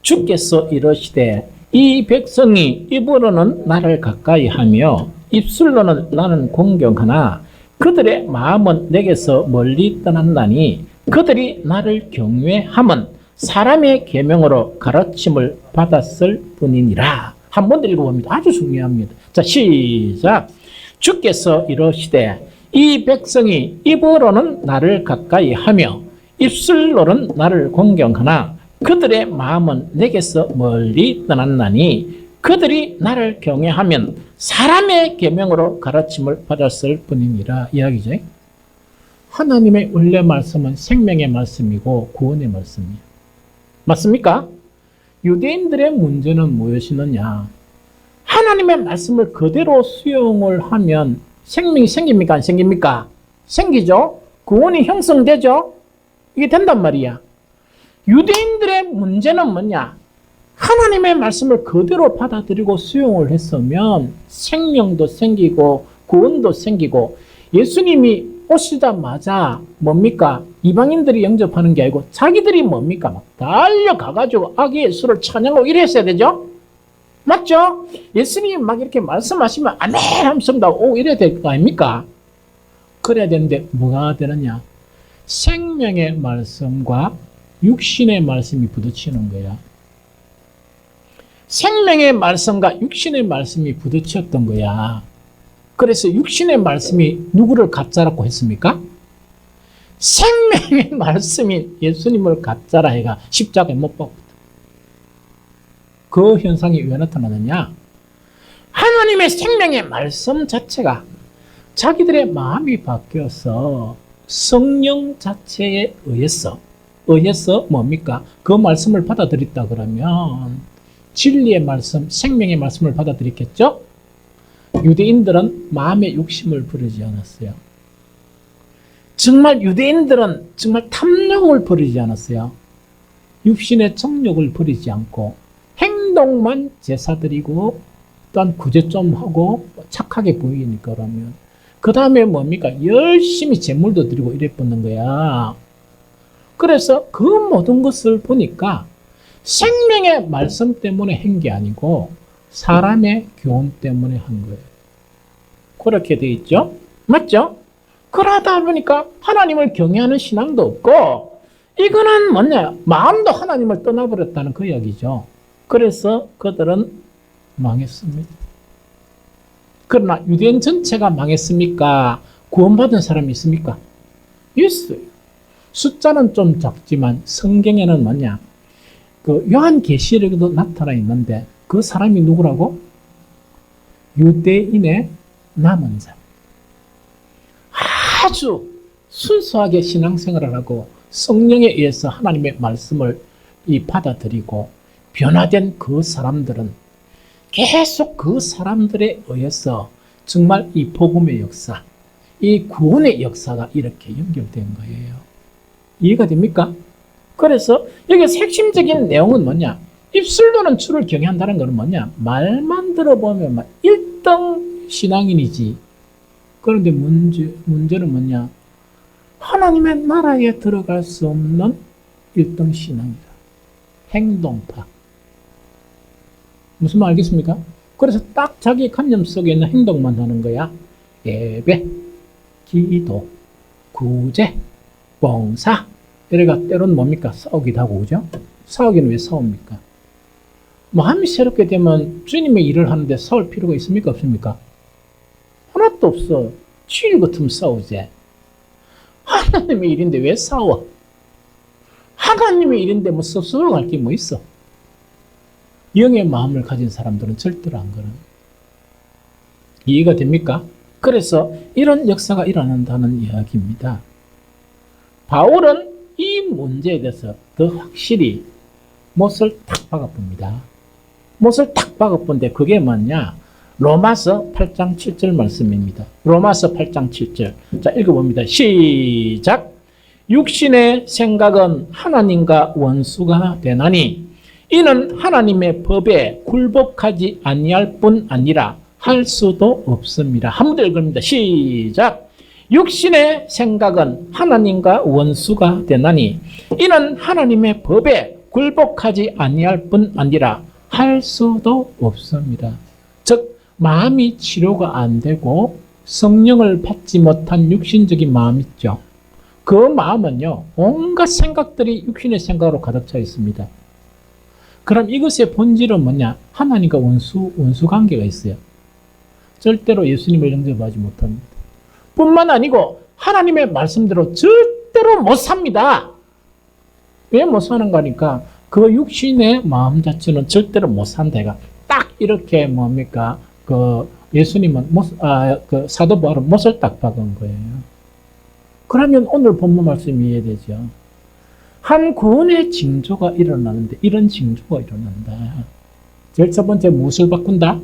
주께서 이러시되 이 백성이 입으로는 나를 가까이 하며 입술로는 나는 공경하나 그들의 마음은 내게서 멀리 떠난다니 그들이 나를 경외함은 사람의 계명으로 가르침을 받았을 뿐이니라. 한 번 더 읽어봅니다. 아주 중요합니다. 자, 시작. 주께서 이러시되 이 백성이 입으로는 나를 가까이 하며 입술로는 나를 공경하나 그들의 마음은 내게서 멀리 떠났나니 그들이 나를 경외하면 사람의 계명으로 가르침을 받았을 뿐이니라 이야기죠. 하나님의 원래 말씀은 생명의 말씀이고 구원의 말씀이에요. 맞습니까? 유대인들의 문제는 무엇이느냐? 하나님의 말씀을 그대로 수용을 하면 생명이 생깁니까? 안 생깁니까? 생기죠? 구원이 형성되죠? 이게 된단 말이야. 유대인들의 문제는 뭐냐? 하나님의 말씀을 그대로 받아들이고 수용을 했으면 생명도 생기고 구원도 생기고 예수님이 오시자마자 뭡니까? 이방인들이 영접하는 게 아니고 자기들이 뭡니까? 막 달려가가지고 아기 예수를 찬양하고 이랬어야 되죠? 맞죠? 예수님이 막 이렇게 말씀하시면 아멘 하면서 오 이래야 될 거 아닙니까? 그래야 되는데 뭐가 되느냐? 생명의 말씀과 육신의 말씀이 부딪히는 거야. 생명의 말씀과 육신의 말씀이 부딪혔던 거야. 그래서 육신의 말씀이 누구를 가짜라고 했습니까? 생명의 말씀이 예수님을 가짜라 해가 십자가에 못 박았다. 그 현상이 왜 나타나느냐? 하나님의 생명의 말씀 자체가 자기들의 마음이 바뀌어서 성령 자체에 의해서 뭡니까? 그 말씀을 받아들였다 그러면 진리의 말씀, 생명의 말씀을 받아들였겠죠? 유대인들은 마음의 욕심을 부리지 않았어요. 정말 유대인들은 정말 탐욕을 부리지 않았어요. 육신의 정욕을 부리지 않고 행동만 제사드리고 또한 구제 좀 하고 착하게 보이니까 그러면 그 다음에 뭡니까? 열심히 제물도 드리고 이랬던 거야. 그래서 그 모든 것을 보니까 생명의 말씀 때문에 한 게 아니고 사람의 교훈 때문에 한 거예요. 그렇게 돼 있죠? 맞죠? 그러다 보니까 하나님을 경외하는 신앙도 없고 이거는 뭐냐? 마음도 하나님을 떠나버렸다는 그 이야기죠. 그래서 그들은 망했습니다. 그러나 유대인 전체가 망했습니까? 구원받은 사람이 있습니까? 있어요. 숫자는 좀 작지만 성경에는 뭐냐? 그 요한계시록에도 나타나 있는데 그 사람이 누구라고? 유대인의 남은 자. 아주 순수하게 신앙생활을 하고 성령에 의해서 하나님의 말씀을 받아들이고 변화된 그 사람들은 계속 그 사람들에 의해서 정말 이 복음의 역사, 이 구원의 역사가 이렇게 연결된 거예요. 이해가 됩니까? 그래서 여기서 핵심적인 내용은 뭐냐? 입술로는 주를 경외한다는 것은 뭐냐? 말만 들어보면 막 1등 신앙인이지. 그런데 문제는 뭐냐? 하나님의 나라에 들어갈 수 없는 1등 신앙이다. 행동파. 무슨 말 알겠습니까? 그래서 딱 자기 관념 속에 있는 행동만 하는 거야. 예배, 기도, 구제, 봉사. 이래가 때로는 뭡니까? 싸우기도 하고, 그죠? 싸우기는 왜 싸웁니까? 마음이 새롭게 되면 주님의 일을 하는데 싸울 필요가 있습니까? 없습니까? 하나도 없어. 주일 같으면 싸우지. 하나님의 일인데 왜 싸워? 하나님의 일인데 뭐 섭섭할 게 뭐 있어? 영의 마음을 가진 사람들은 절대로 안 그래요. 이해가 됩니까? 그래서 이런 역사가 일어난다는 이야기입니다. 바울은 이 문제에 대해서 더 확실히 못을 탁 박아봅니다. 못을 탁 박아본데 그게 뭐냐? 로마서 8장 7절 말씀입니다. 로마서 8장 7절. 자, 읽어봅니다. 시작. 육신의 생각은 하나님과 원수가 되나니 이는 하나님의 법에 굴복하지 아니할 뿐 아니라 할 수도 없습니다. 한 번 더 읽습니다. 시작. 육신의 생각은 하나님과 원수가 되나니 이는 하나님의 법에 굴복하지 아니할 뿐 아니라 할 수도 없습니다. 즉 마음이 치료가 안 되고 성령을 받지 못한 육신적인 마음 있죠. 그 마음은요, 온갖 생각들이 육신의 생각으로 가득 차 있습니다. 그럼 이것의 본질은 뭐냐? 하나님과 원수 관계가 있어요. 절대로 예수님을 영접하지 못합니다. 뿐만 아니고 하나님의 말씀대로 절대로 못 삽니다. 왜 못 사는 거니까 그 육신의 마음 자체는 절대로 못 산다. 딱 이렇게 뭡니까? 그 예수님은 그 사도 바울은 못을 딱 박은 거예요. 그러면 오늘 본문 말씀이 이해되죠. 한 구원의 징조가 일어나는데 이런 징조가 일어난다. 제일 첫 번째 무엇을 바꾼다?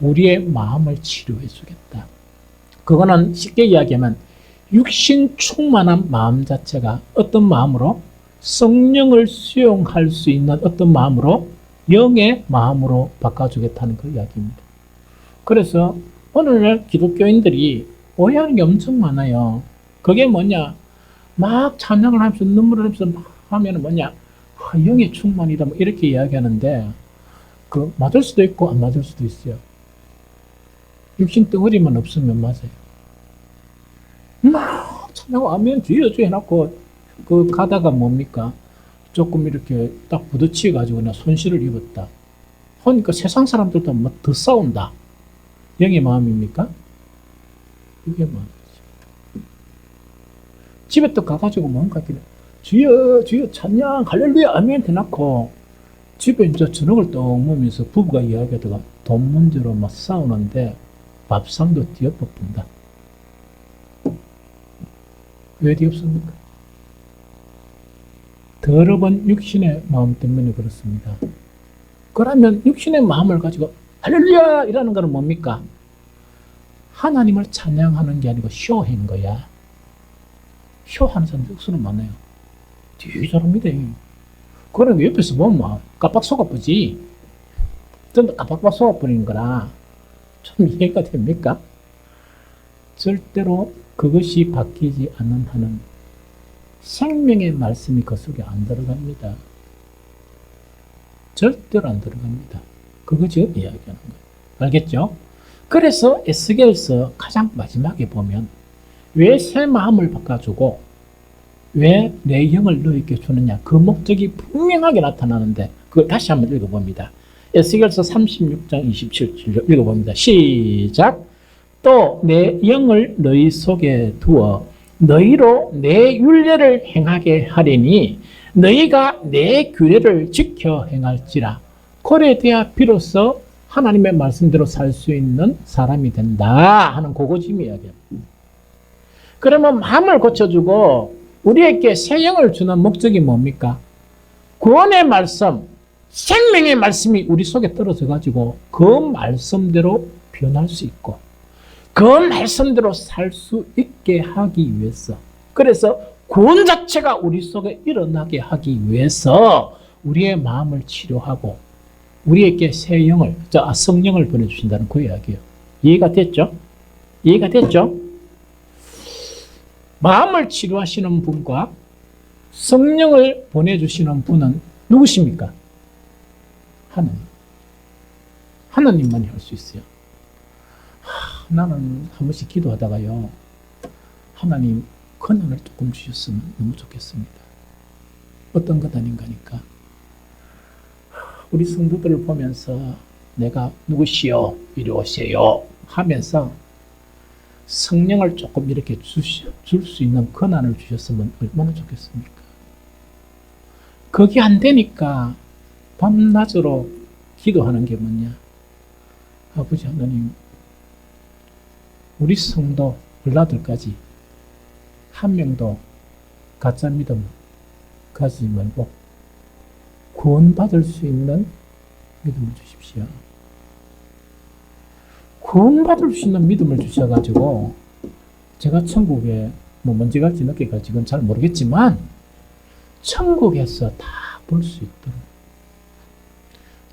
우리의 마음을 치료해 주겠다. 그거는 쉽게 이야기하면 육신 충만한 마음 자체가 어떤 마음으로? 성령을 수용할 수 있는 어떤 마음으로? 영의 마음으로 바꿔주겠다는 그 이야기입니다. 그래서 오늘날 기독교인들이 오해하는 게 엄청 많아요. 그게 뭐냐? 막 찬양을 하면서 눈물을 흘리면서 막 하면 뭐냐? 영의 충만이다 뭐 이렇게 이야기하는데 그 맞을 수도 있고 안 맞을 수도 있어요. 육신 덩어리만 없으면 맞아요. 막 찬양을 하면 뒤에 해놓고 그 가다가 뭡니까? 조금 이렇게 딱 부딪혀가지고 나 손실을 입었다. 그러니까 세상 사람들도 뭐 더 싸운다. 영의 마음입니까? 이게 마음이지. 집에 또 가가지고 뭔가 주여 주여 찬양 할렐루야 아멘 해놓고 집에 이제 저녁을 떡 먹으면서 부부가 이야기하다가 돈 문제로 막 싸우는데 밥상도 뒤엎어본다. 왜 뒤엎습니까? 더러운 육신의 마음 때문에 그렇습니다. 그러면 육신의 마음을 가지고 할렐루야 이라는 것은 뭡니까? 하나님을 찬양하는 게 아니고 쇼한 거야. 쇼하는 사람들 억수로 많아요. 되게 잘합니다. 그러니까 옆에서 보면 막 깜빡 속아버지. 전부 깜빡 속아버리는 거라. 좀 이해가 됩니까? 절대로 그것이 바뀌지 않는 한은 생명의 말씀이 그 속에 안 들어갑니다. 절대로 안 들어갑니다. 그거 지금 이야기하는 거예요. 알겠죠? 그래서 에스겔서 가장 마지막에 보면 왜 새 마음을 바꿔주고 왜 내 영을 너에게 주느냐 그 목적이 분명하게 나타나는데 그걸 다시 한번 읽어봅니다. 에스겔서 36장 27절 읽어봅니다. 시작. 또 내 영을 너희 속에 두어 너희로 내 율례를 행하게 하리니 너희가 내 규례를 지켜 행할지라. 그래 돼야 비로소 하나님의 말씀대로 살 수 있는 사람이 된다 하는 그거 지금 이야기예요. 그러면 마음을 고쳐주고 우리에게 새 영을 주는 목적이 뭡니까? 구원의 말씀, 생명의 말씀이 우리 속에 떨어져 가지고 그 말씀대로 변할 수 있고 그 말씀대로 살 수 있게 하기 위해서, 그래서 구원 자체가 우리 속에 일어나게 하기 위해서 우리의 마음을 치료하고 우리에게 새 영을, 성령을 보내주신다는 그 이야기예요. 이해가 됐죠? 이해가 됐죠? 마음을 치료하시는 분과 성령을 보내주시는 분은 누구십니까? 하나님만이 할 수 있어요. 나는 한 번씩 기도하다가요, 하나님 권한을 조금 주셨으면 너무 좋겠습니다. 어떤 것 아닌가니까. 우리 성도들을 보면서 내가 누구시여 이리 오세요 하면서 성령을 조금 이렇게 줄 수 있는 권한을 주셨으면 얼마나 좋겠습니까? 그게 안 되니까 밤낮으로 기도하는 게 뭐냐? 아버지 하나님, 우리 성도 을라들까지 한 명도 가짜 믿음 가지지 말고 구원받을 수 있는 믿음을 주십시오. 구원받을 수 있는 믿음을 주셔가지고 제가 천국에 먼저 갈지 늦게 갈지 그건 잘 모르겠지만 천국에서 다 볼 수 있도록.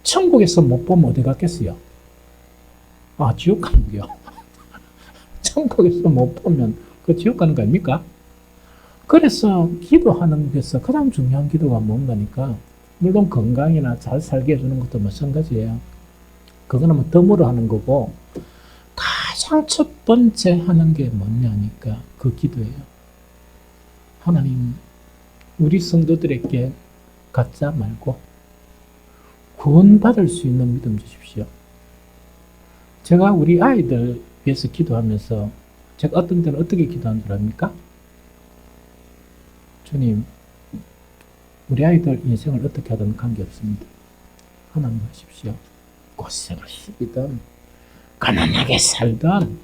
천국에서 못 보면 어디 갔겠어요? 지옥 가는 거요. 천국에서 못 보면 그 지옥 가는 거 아닙니까? 그래서 기도하는 데서 가장 중요한 기도가 뭔가니까, 물론 건강이나 잘 살게 해주는 것도 마찬가지예요. 그거는 뭐 덤으로 하는 거고, 가장 첫 번째 하는 게 뭐냐니까 그 기도예요. 하나님, 우리 성도들에게 가짜 말고 구원받을 수 있는 믿음 주십시오. 제가 우리 아이들 위해서 기도하면서 제가 어떤 때는 어떻게 기도하는 줄 압니까? 주님, 우리 아이들 인생을 어떻게 하든 관계없습니다. 하나님 하십시오. 고생을 시키든 가난하게 살든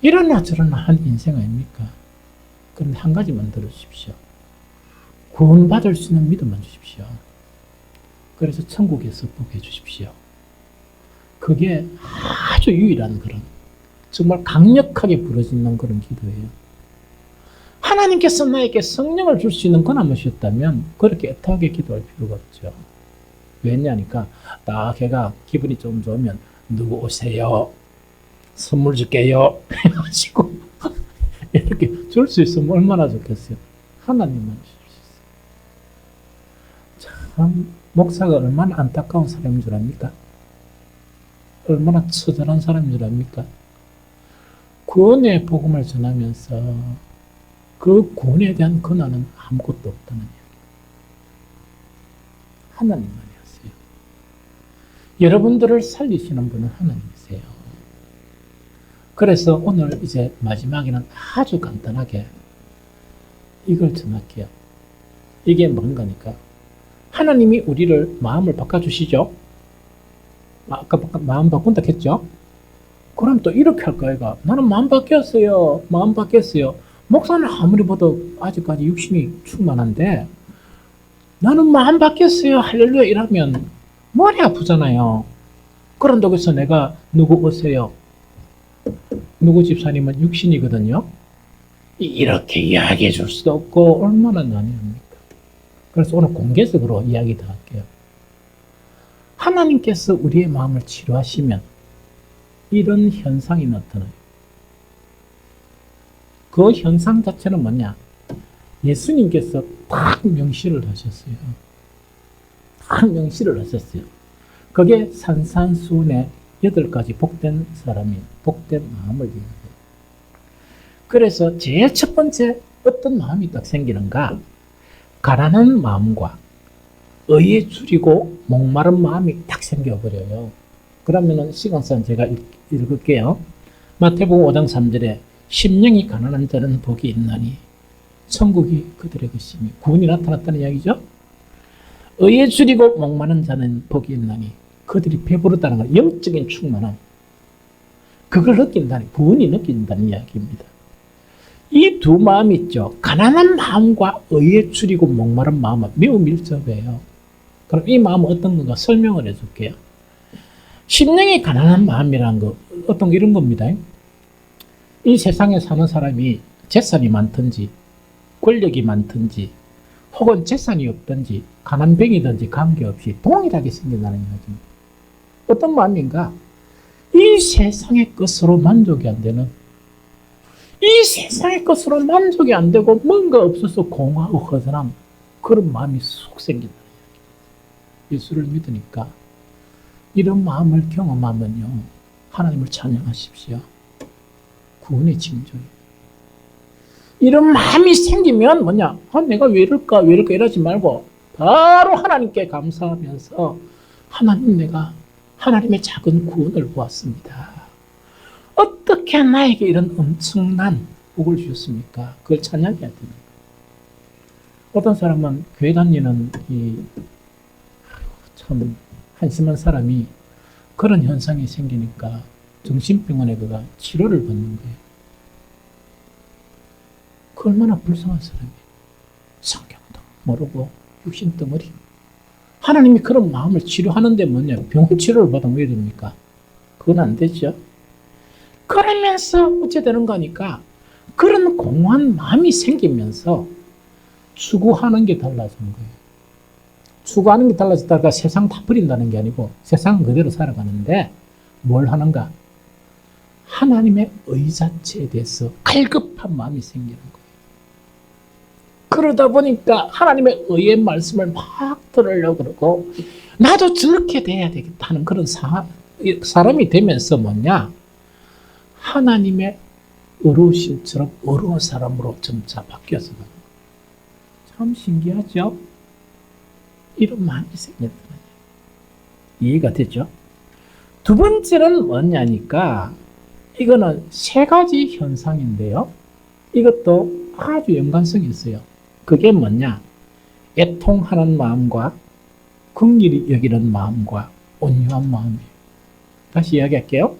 이러나 저러나 한 인생 아닙니까? 그런데 한 가지만 들어주십시오. 구원받을 수 있는 믿음만 주십시오. 그래서 천국에서 보게 해주십시오. 그게 아주 유일한 그런, 정말 강력하게 부러지는 그런 기도예요. 하나님께서 나에게 성령을 줄 수 있는 권한을 주셨다면 그렇게 애타게 기도할 필요가 없죠. 왜냐니까 딱 걔가 기분이 좀 좋으면 누구 오세요, 선물 줄게요 해가지고 이렇게 줄 수 있으면 얼마나 좋겠어요. 하나님만 줄 수 있어요. 참 목사가 얼마나 안타까운 사람인 줄 압니까? 얼마나 처절한 사람인 줄 압니까? 구원의 복음을 전하면서 그 구원에 대한 권한은 아무것도 없다는 이야기. 하나님만이 하세요. 여러분들을 살리시는 분은 하나님이세요. 그래서 오늘 이제 마지막에는 아주 간단하게 이걸 전할게요. 이게 뭔가니까, 하나님이 우리를 마음을 바꿔주시죠. 아까 마음 바꾼다 했죠? 그럼 또 이렇게 할 거야. 나는 마음 바뀌었어요. 마음 바뀌었어요. 목사는 아무리 봐도 아직까지 육신이 충만한데 나는 마음 바뀌었어요. 할렐루야 이러면 머리 아프잖아요. 그런다고 해서 내가 누구 오세요, 누구 집사님은 육신이거든요. 이렇게 이야기해 줄 수도 없고 얼마나 난해합니까? 그래서 오늘 공개적으로 이야기 더 할게요. 하나님께서 우리의 마음을 치료하시면 이런 현상이 나타나요. 그 현상 자체는 뭐냐? 예수님께서 딱 명시를 하셨어요. 딱 명시를 하셨어요. 그게 산산수훈의 8가지 복된 사람이 복된 마음을 얘기해요. 그래서 제일 첫 번째 어떤 마음이 딱 생기는가? 가난한 마음과 의에 줄이고 목마른 마음이 딱 생겨버려요. 그러면은 시간상 제가 읽을게요. 마태복음 5장 3절에 심령이 가난한 자는 복이 있나니 천국이 그들의 것이며, 구원이 나타났다는 이야기죠. 의에 줄이고 목마른 자는 복이 있나니 그들이 배부르다는 걸, 영적인 충만함, 그걸 느낀다니, 구원이 느낀다는 이야기입니다. 이 두 마음이 있죠. 가난한 마음과 의에 줄이고 목마른 마음은 매우 밀접해요. 그럼 이 마음은 어떤 건가 설명을 해줄게요. 심령이 가난한 마음이라는 거 어떤 게 이런 겁니다. 이 세상에 사는 사람이 재산이 많든지 권력이 많든지 혹은 재산이 없든지 가난뱅이든지 관계없이 동일하게 생긴다는 이야기입니다. 어떤 마음인가? 이 세상의 것으로 만족이 안 되는, 이 세상의 것으로 만족이 안 되고 뭔가 없어서 공허하고 허전함, 그런 마음이 쏙 생긴다는 이야기. 예수를 믿으니까 이런 마음을 경험하면요, 하나님을 찬양하십시오. 구원의 징조예요. 이런 마음이 생기면 뭐냐? 내가 왜 이럴까 이러지 말고 바로 하나님께 감사하면서 하나님, 내가 하나님의 작은 구원을 보았습니다. 어떻게 나에게 이런 엄청난 복을 주셨습니까? 그걸 찬양해야 되는 거예요. 어떤 사람은 교회 다니는 참 한심한 사람이 그런 현상이 생기니까 정신병원에 가가 치료를 받는 거예요. 그 얼마나 불쌍한 사람이에요. 성경도 모르고 육신 덩어리. 하나님이 그런 마음을 치료하는데 뭐냐? 병원 치료를 받으면 왜 됩니까? 그건 안 되죠. 그러면서 어째 되는 거니까 그런 공허한 마음이 생기면서 추구하는 게 달라지는 거예요. 추구하는 게 달라졌다가 세상 다 버린다는 게 아니고 세상은 그대로 살아가는데 뭘 하는가? 하나님의 의 자체에 대해서 갈급한 마음이 생기는 거예요. 그러다 보니까 하나님의 의의 말씀을 막 들으려고 그러고 나도 저렇게 돼야 되겠다는 그런 사람이 되면서 뭐냐? 하나님의 어려우신처럼 어려운 사람으로 점차 바뀌어서 참 신기하죠? 이런 마음이 생겼다. 이해가 되죠? 두 번째는 뭐냐니까 이거는 세 가지 현상인데요. 이것도 아주 연관성이 있어요. 그게 뭐냐? 애통하는 마음과 긍휼히 여기는 마음과 온유한 마음이에요. 다시 이야기할게요.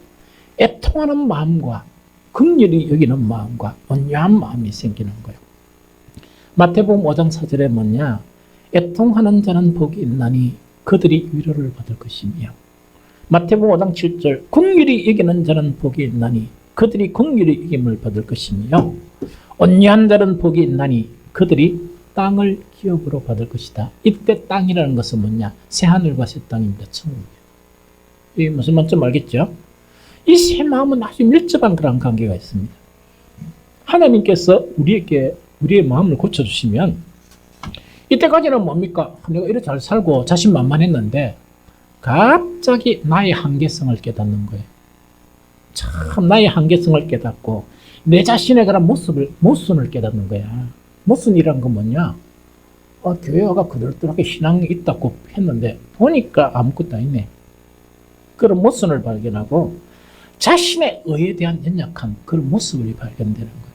애통하는 마음과 긍휼히 여기는 마음과 온유한 마음이 생기는 거예요. 마태복음 5장 4절에 뭐냐? 애통하는 자는 복이 있나니 그들이 위로를 받을 것이며, 마태복음 5장 7절 긍휼히 여기는 자는 복이 있나니 그들이 긍휼히 여김을 받을 것이며, 온유한 자는 복이 있나니 그들이 땅을 기업으로 받을 것이다. 이때 땅이라는 것은 뭐냐? 새하늘과 새 땅입니다. 천국이에요. 이게 무슨 말인지 알겠죠? 이 세 마음은 아주 밀접한 그런 관계가 있습니다. 하나님께서 우리의 마음을 고쳐주시면 이때까지는 뭡니까? 내가 이렇게 잘 살고 자신만만했는데 갑자기 나의 한계성을 깨닫는 거예요. 참 나의 한계성을 깨닫고 내 자신의 그런 모순을 깨닫는 거야. 모순이란 건 뭐냐? 교회 와가 그들한테 신앙이 있다고 했는데 보니까 아무것도 아니네. 그런 모순을 발견하고 자신의 의에 대한 연약한 그런 모습이 발견되는 거예요.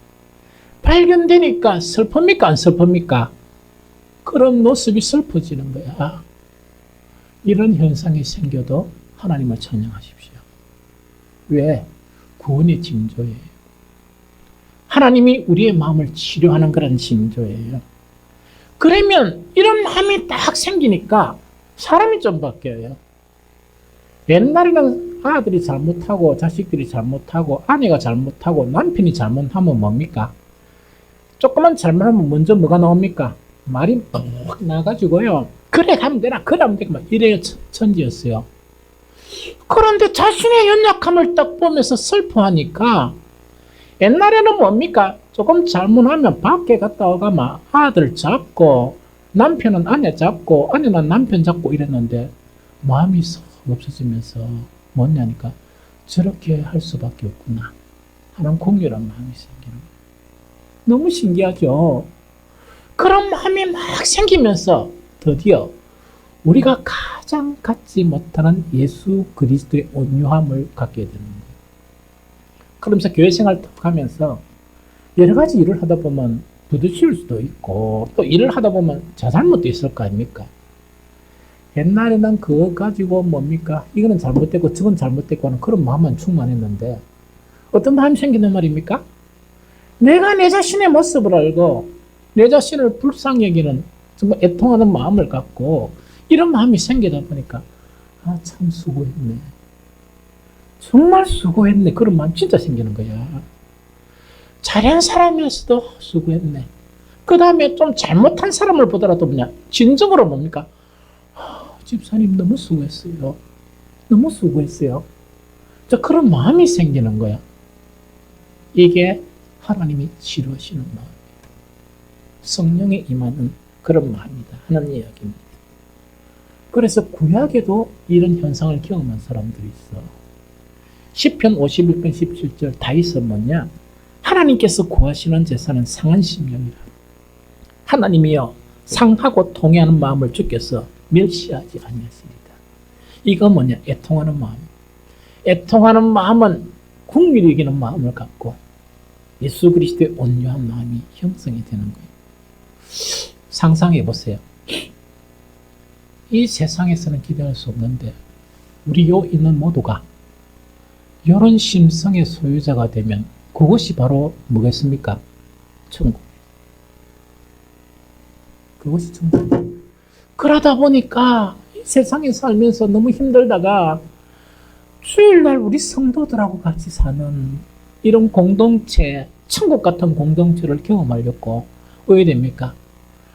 발견되니까 슬픕니까? 안 슬픕니까? 그런 모습이 슬퍼지는 거야. 이런 현상이 생겨도 하나님을 찬양하십시오. 왜? 구원의 징조예요. 하나님이 우리의 마음을 치료하는 그런 징조예요. 그러면 이런 마음이 딱 생기니까 사람이 좀 바뀌어요. 옛날에는 아들이 잘못하고 자식들이 잘못하고 아내가 잘못하고 남편이 잘못하면 뭡니까? 조금만 잘못하면 먼저 뭐가 나옵니까? 말이 막 나가지고요. 그래 가면 되나? 그래 하면 되나? 이래야 천지였어요. 그런데 자신의 연약함을 딱 보면서 슬퍼하니까 옛날에는 뭡니까? 조금 잘못하면 밖에 갔다 오가면 아들 잡고 남편은 아내 잡고 아내는 남편 잡고 이랬는데 마음이 썩 없어지면서 뭐냐니까 저렇게 할 수밖에 없구나 하는 공유한 마음이 생기는 거예요. 너무 신기하죠? 그런 마음이 막 생기면서 드디어 우리가 가장 갖지 못하는 예수 그리스도의 온유함을 갖게 되는 거예요. 그러면서 교회 생활 쭉 하면서 여러 가지 일을 하다 보면 부딪힐 수도 있고 또 일을 하다 보면 자잘못도 있을 거 아닙니까? 옛날에는 그거 가지고 뭡니까? 이거는 잘못됐고 저건 잘못됐고 하는 그런 마음만 충만했는데 어떤 마음이 생기는 말입니까? 내가 내 자신의 모습을 알고 내 자신을 불쌍히 여기는 정말 애통하는 마음을 갖고 이런 마음이 생기다 보니까 참 수고했네. 정말 수고했네. 그런 마음 진짜 생기는 거야. 잘한 사람이었어도 수고했네. 그 다음에 좀 잘못한 사람을 보더라도 뭐냐? 진정으로 뭡니까? 집사님 너무 수고했어요. 너무 수고했어요. 자, 그런 마음이 생기는 거야. 이게 하나님이 치료하시는 마음이에요. 성령의 임하는 그런 마음이다 하는 이야기입니다. 그래서 구약에도 이런 현상을 경험한 사람들이 있어. 시편 51편 17절 다윗은 뭐냐? 하나님께서 구하시는 제사는 상한 심령이라. 하나님이여 상하고 통회하는 마음을 주께서 멸시하지 아니하시리다. 이거 뭐냐? 애통하는 마음. 애통하는 마음은 국리를 이기는 마음을 갖고 예수 그리스도의 온유한 마음이 형성이 되는 거예요. 상상해 보세요. 이 세상에서는 기대할 수 없는데 우리 요 있는 모두가 이런 심성의 소유자가 되면 그것이 바로 뭐겠습니까? 천국. 그것이 천국. 그러다 보니까 이 세상에 살면서 너무 힘들다가 주일날 우리 성도들하고 같이 사는 이런 공동체, 천국 같은 공동체를 경험하려고 오게 됩니까?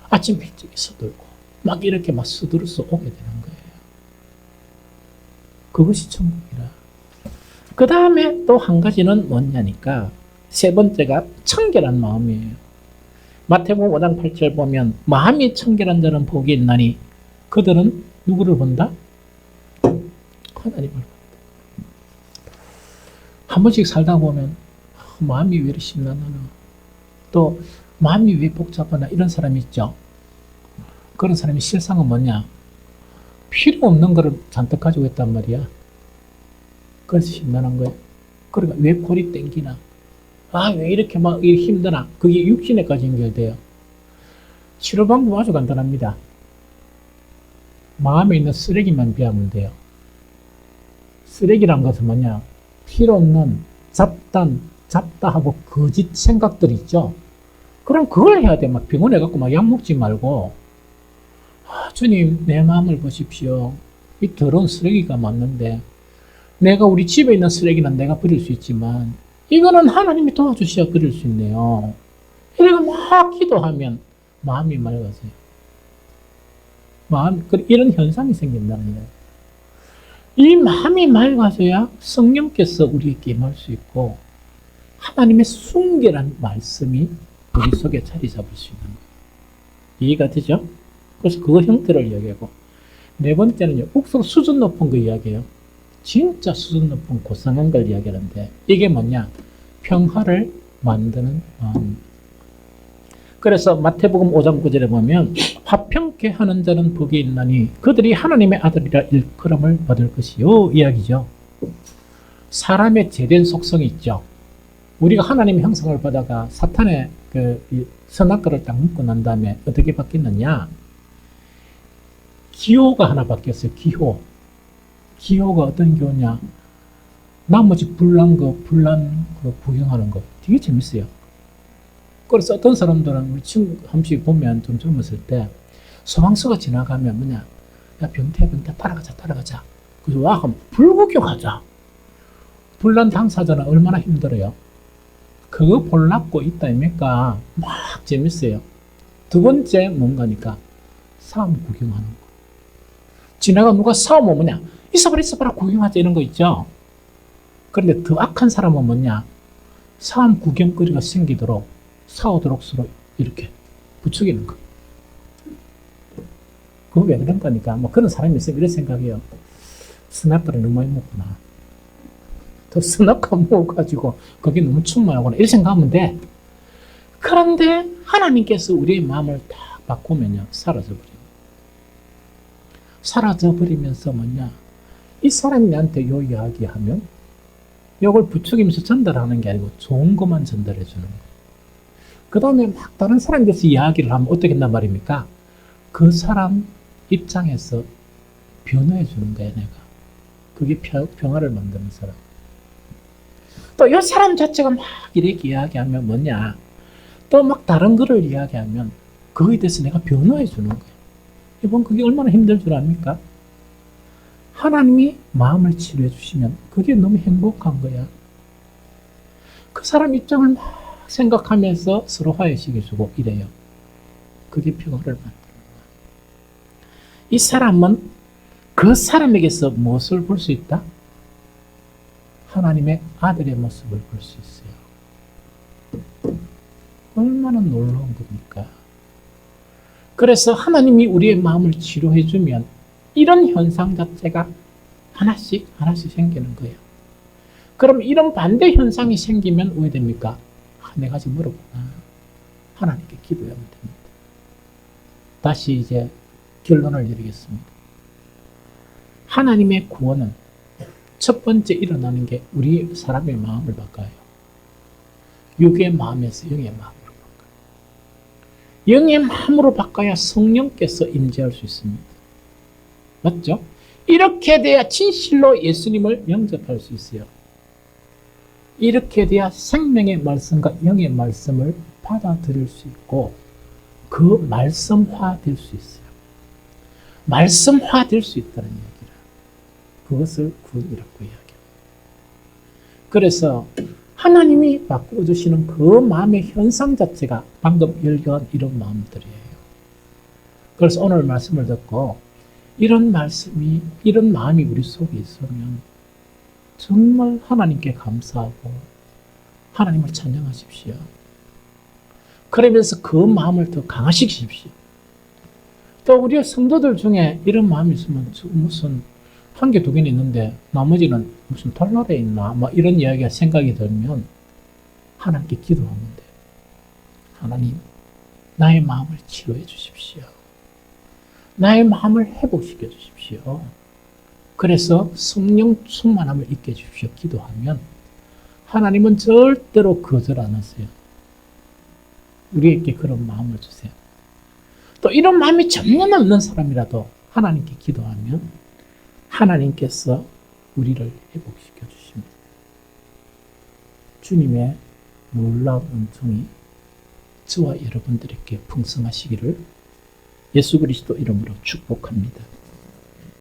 아침 일찍 서들고 막 이렇게 막 서들어서 오게 되는 거예요. 그것이 천국이라. 그 다음에 또 한 가지는 뭐냐니까 세 번째가 청결한 마음이에요. 마태복음 5장 8절 보면 마음이 청결한 자는 복이 있나니 그들은 누구를 본다? 하나님을 본다. 한 번씩 살다 보면 마음이 왜 이렇게 심란하나, 또 마음이 왜 복잡하나 이런 사람이 있죠. 그런 사람이 실상은 뭐냐? 필요 없는 거를 잔뜩 가지고 있단 말이야. 그래서 심란한 거예요. 그러니까 왜 골이 땡기나? 왜 이렇게 막 힘드나? 그게 육신에까지 연결돼요. 치료 방법 아주 간단합니다. 마음에 있는 쓰레기만 비하면 돼요. 쓰레기란 것은 뭐냐? 필요 없는 잡다하고 거짓 생각들 있죠. 그럼 그걸 해야 돼. 막 병원에 가고 막 약 먹지 말고, 주님 내 마음을 보십시오. 이 더러운 쓰레기가 맞는데 내가 우리 집에 있는 쓰레기는 내가 버릴 수 있지만 이거는 하나님이 도와주셔야 버릴 수 있네요. 이래가 막 기도하면 마음이 맑아져요. 이런 현상이 생긴다는 거예요. 이 마음이 맑아져야 성령께서 우리에게 임할 수 있고 하나님의 순결한 말씀이 우리 속에 자리 잡을 수 있는 거예요. 이해가 되죠? 그래서 그 형태를 이야기하고, 네 번째는요, 억수로 수준 높은 거 이야기해요. 진짜 수준 높은 고상한 걸 이야기하는데 이게 뭐냐? 평화를 만드는 마음. 그래서 마태복음 5장 9절에 보면 화평케 하는 자는 복이 있나니 그들이 하나님의 아들이라 일컬음을 받을 것이요 이야기죠. 사람의 죄된 속성이 있죠. 우리가 하나님의 형상을 받아가 사탄의 선악과를 딱 먹고 난 다음에 어떻게 바뀌느냐? 기호가 하나 바뀌었어요. 기호가 어떤 기호냐? 나머지 불난 거 구경하는 거 되게 재밌어요. 그래서 어떤 사람들은 우리 친구 한 번씩 보면 좀 젊었을 때 소방서가 지나가면 뭐냐? 야, 변태 따라가자. 그래서 와, 그럼 불구경하자. 불난 당사자는 얼마나 힘들어요. 그거 볼라고 있다 아닙니까? 막 재밌어요. 두 번째 뭔가니까 싸움 구경하는 거. 지나가 누가 싸우면 뭐냐? 있어봐라 구경하자 이런 거 있죠. 그런데 더 악한 사람은 뭐냐? 싸움 구경거리가 생기도록 싸우도록 서로 이렇게 부추기는 거. 그거 왜 그런 거니까? 뭐 그런 사람이 있으면 이런 생각이에요. 스나프를 너무 많이 먹구나. 더 스나프 먹어가지고 그게 너무 충만하구나. 이렇게 생각하면 돼. 그런데 하나님께서 우리의 마음을 딱 바꾸면요. 사라져버리면서 뭐냐? 이 사람이 나한테 요 이야기하면 요걸 부추기면서 전달하는 게 아니고 좋은 것만 전달해 주는 거예요. 그 다음에 막 다른 사람에 대해서 이야기를 하면 어떻게 한단 말입니까? 그 사람 입장에서 변화해 주는 거야, 내가. 그게 평화를 만드는 사람. 또 이 사람 자체가 막 이렇게 이야기하면 뭐냐? 또 막 다른 거를 이야기하면 그거에 대해서 내가 변화해 주는 거예요. 이번 그게 얼마나 힘들 줄 압니까? 하나님이 마음을 치료해 주시면 그게 너무 행복한 거야. 그 사람 입장을 막 생각하면서 서로 화해시켜주고 이래요. 그게 평화를 만드는 거야. 이 사람은 그 사람에게서 무엇을 볼 수 있다? 하나님의 아들의 모습을 볼 수 있어요. 얼마나 놀라운 겁니까? 그래서 하나님이 우리의 마음을 치료해 주면 이런 현상 자체가 하나씩 생기는 거예요. 그럼 이런 반대 현상이 생기면 왜 됩니까? 내가 지금 어렵구나. 하나님께 기도하면 됩니다. 다시 이제 결론을 내리겠습니다. 하나님의 구원은 첫 번째 일어나는 게 우리 사람의 마음을 바꿔요. 육의 마음에서 영의 마음으로 바꿔요. 영의 마음으로 바꿔야 성령께서 임재할 수 있습니다. 맞죠? 이렇게 돼야 진실로 예수님을 영접할 수 있어요. 이렇게 돼야 생명의 말씀과 영의 말씀을 받아들일 수 있고 그 말씀화될 수 있어요. 말씀화될 수 있다는 얘기를. 그것을 구원이라고 이야기합니다. 그래서 하나님이 바꿔주시는 그 마음의 현상 자체가 방금 열거한 이런 마음들이에요. 그래서 오늘 말씀을 듣고 이런 말씀이, 이런 마음이 우리 속에 있으면 정말 하나님께 감사하고 하나님을 찬양하십시오. 그러면서 그 마음을 더 강화시키십시오. 또 우리 성도들 중에 이런 마음이 있으면 무슨 한 개, 두 개는 있는데 나머지는 무슨 털날에 있나 뭐 이런 이야기가 생각이 들면 하나님께 기도하면 돼요. 하나님, 나의 마음을 치료해 주십시오. 나의 마음을 회복시켜 주십시오. 그래서 성령 충만함을 있게 해주십시오. 기도하면 하나님은 절대로 거절 안 하세요. 우리에게 그런 마음을 주세요. 또 이런 마음이 전혀 없는 사람이라도 하나님께 기도하면 하나님께서 우리를 회복시켜 주십니다. 주님의 놀라운 은총이 저와 여러분들에게 풍성하시기를 예수 그리스도 이름으로 축복합니다.